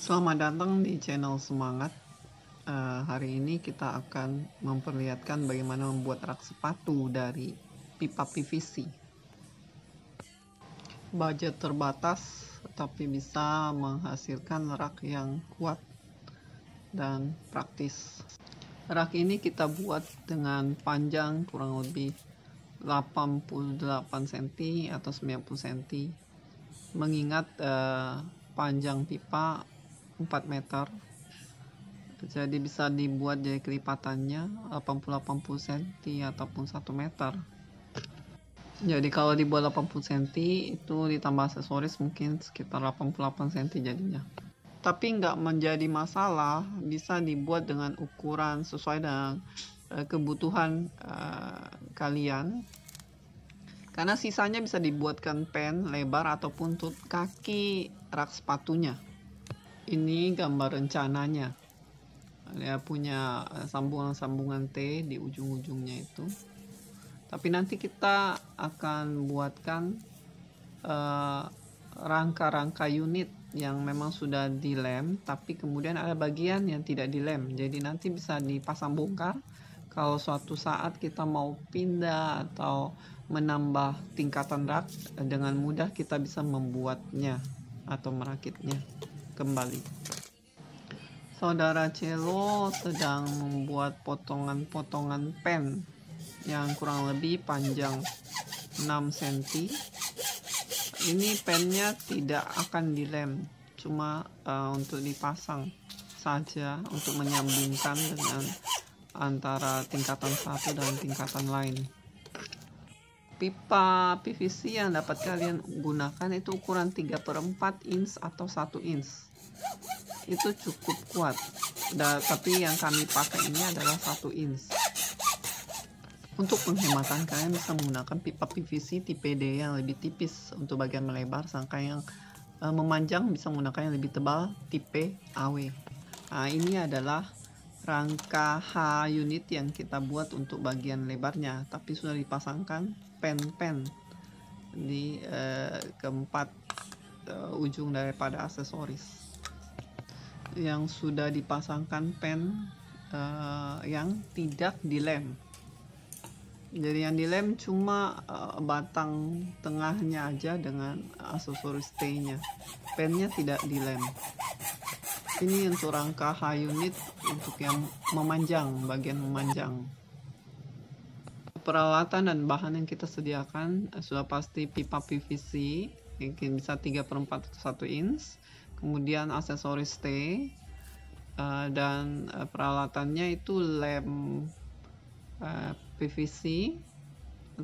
Selamat datang di channel Semangat. Hari ini kita akan memperlihatkan bagaimana membuat rak sepatu dari pipa PVC. Budget terbatas, tapi bisa menghasilkan rak yang kuat dan praktis. Rak ini kita buat dengan panjang kurang lebih 88 cm atau 90 cm, mengingat panjang pipa 4 meter, jadi bisa dibuat jadi kelipatannya 80 cm ataupun 1 meter. Jadi kalau dibuat 80 cm itu ditambah aksesoris mungkin sekitar 88 cm jadinya. Tapi nggak menjadi masalah, bisa dibuat dengan ukuran sesuai dengan kebutuhan kalian, karena sisanya bisa dibuatkan pen lebar ataupun tut kaki rak sepatunya. Ini gambar rencananya, dia punya sambungan-sambungan T di ujung-ujungnya itu. Tapi nanti kita akan buatkan rangka-rangka unit yang memang sudah dilem, tapi kemudian ada bagian yang tidak dilem, jadi nanti bisa dipasang bongkar. Kalau suatu saat kita mau pindah atau menambah tingkatan rak, dengan mudah kita bisa membuatnya atau merakitnya kembali. Saudara Celo sedang membuat potongan-potongan pen yang kurang lebih panjang 6 cm. Ini pennya tidak akan dilem, cuma untuk dipasang saja untuk menyambungkan dengan antara tingkatan satu dan tingkatan lain. Pipa PVC yang dapat kalian gunakan itu ukuran 3/4 inch atau 1 inch. Itu cukup kuat. Tapi yang kami pakai ini adalah 1 inch. Untuk penghematan, kalian bisa menggunakan pipa PVC tipe D yang lebih tipis untuk bagian melebar, sedangkan yang memanjang bisa menggunakan yang lebih tebal tipe AW. Nah, ini adalah rangka H unit yang kita buat untuk bagian lebarnya, tapi sudah dipasangkan pen-pen di keempat ujung daripada aksesoris. Yang sudah dipasangkan pen yang tidak dilem. Jadi yang dilem cuma batang tengahnya aja dengan aksesoris T-nya. Pennya tidak dilem. Ini untuk rangka H unit untuk yang memanjang, bagian memanjang. Peralatan dan bahan yang kita sediakan sudah pasti pipa PVC, mungkin bisa 3/4 1 inch, kemudian aksesoris T, dan peralatannya itu lem PVC,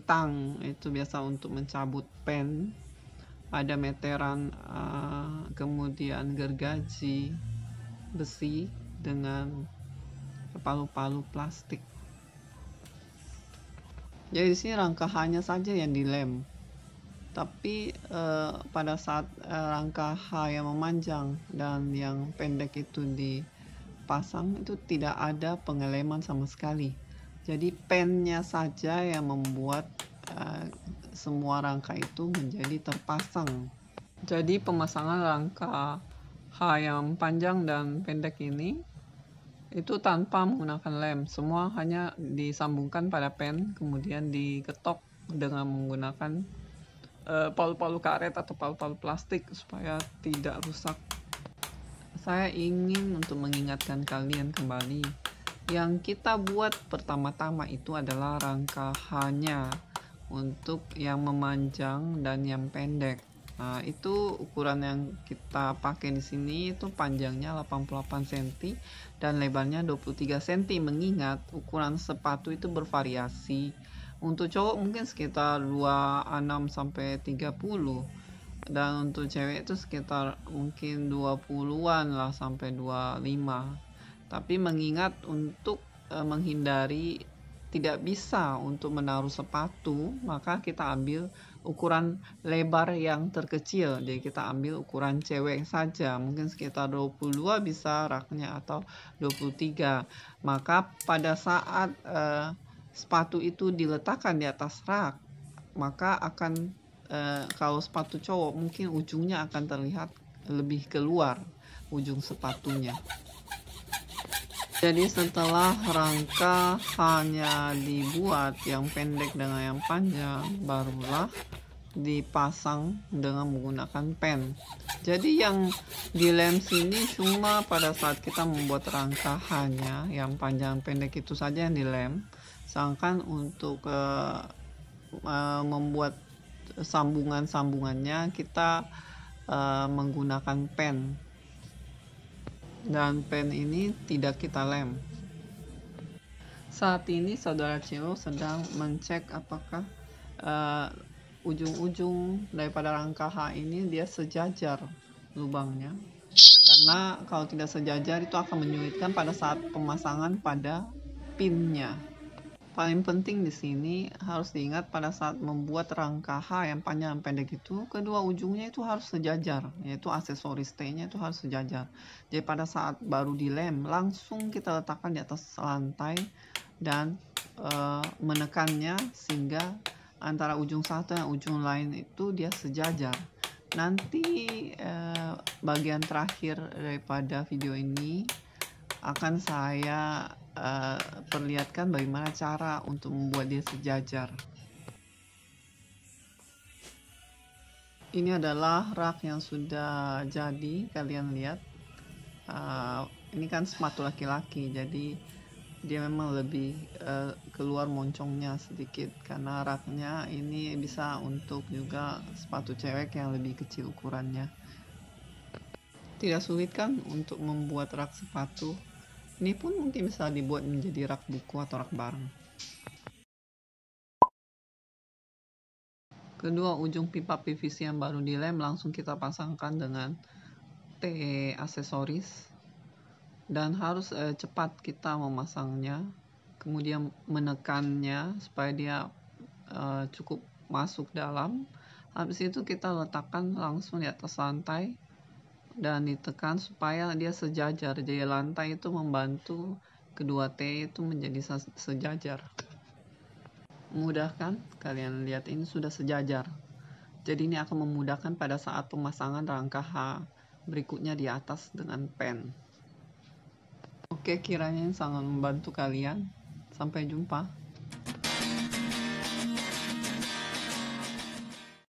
tang itu biasa untuk mencabut pen, ada meteran, kemudian gergaji besi dengan palu-palu plastik. Jadi di sini rangka H-nya saja yang dilem, tapi pada saat rangka H yang memanjang dan yang pendek itu dipasang, itu tidak ada pengeleman sama sekali. Jadi pennya saja yang membuat semua rangka itu menjadi terpasang. Jadi pemasangan rangka H yang panjang dan pendek ini itu tanpa menggunakan lem, semua hanya disambungkan pada pen, kemudian diketok dengan menggunakan palu-palu karet atau palu-palu plastik supaya tidak rusak. Saya ingin untuk mengingatkan kalian kembali, yang kita buat pertama-tama itu adalah rangka H-nya untuk yang memanjang dan yang pendek. Nah, itu ukuran yang kita pakai di sini itu panjangnya 88 cm dan lebarnya 23 cm, mengingat ukuran sepatu itu bervariasi. Untuk cowok mungkin sekitar 26 sampai 30, dan untuk cewek itu sekitar mungkin 20-an lah sampai 25. Tapi mengingat untuk menghindari tidak bisa untuk menaruh sepatu, maka kita ambil ukuran lebar yang terkecil. Jadi kita ambil ukuran cewek saja, mungkin sekitar 22 bisa raknya atau 23. Maka pada saat sepatu itu diletakkan di atas rak, maka akan kalau sepatu cowok mungkin ujungnya akan terlihat lebih keluar. ujung sepatunya. Jadi setelah rangka hanya dibuat yang pendek dengan yang panjang, barulah dipasang dengan menggunakan pen. Jadi yang dilem sini cuma pada saat kita membuat rangka hanya yang panjang pendek itu saja yang dilem. Sedangkan untuk membuat sambungannya kita menggunakan pen. Dan pen ini tidak kita lem. Saat ini saudara Cilo sedang mencek apakah ujung-ujung daripada rangka H ini dia sejajar lubangnya. Karena kalau tidak sejajar itu akan menyulitkan pada saat pemasangan pada pinnya. Paling penting di sini harus diingat pada saat membuat rangka H yang panjang dan pendek itu, kedua ujungnya itu harus sejajar, yaitu aksesoris T-nya itu harus sejajar. Jadi pada saat baru dilem, langsung kita letakkan di atas lantai dan menekannya sehingga antara ujung satu dan ujung lain itu dia sejajar. Nanti bagian terakhir daripada video ini akan saya perlihatkan bagaimana cara untuk membuat dia sejajar. Ini adalah rak yang sudah jadi, kalian lihat. Ini kan sepatu laki-laki, jadi dia memang lebih keluar moncongnya sedikit karena raknya ini bisa untuk juga sepatu cewek yang lebih kecil ukurannya. Tidak sulit kan untuk membuat rak sepatu? Ini pun mungkin bisa dibuat menjadi rak buku atau rak barang. Kedua ujung pipa PVC yang baru dilem langsung kita pasangkan dengan T aksesoris. Dan harus cepat kita memasangnya. Kemudian menekannya supaya dia cukup masuk dalam. Habis itu kita letakkan langsung di atas lantai. Dan ditekan supaya dia sejajar. Jadi lantai itu membantu kedua T itu menjadi sejajar. Mudah kan? Kalian lihat ini sudah sejajar. Jadi ini akan memudahkan pada saat pemasangan rangka H berikutnya di atas dengan pen. Oke, kiranya sangat membantu kalian. Sampai jumpa.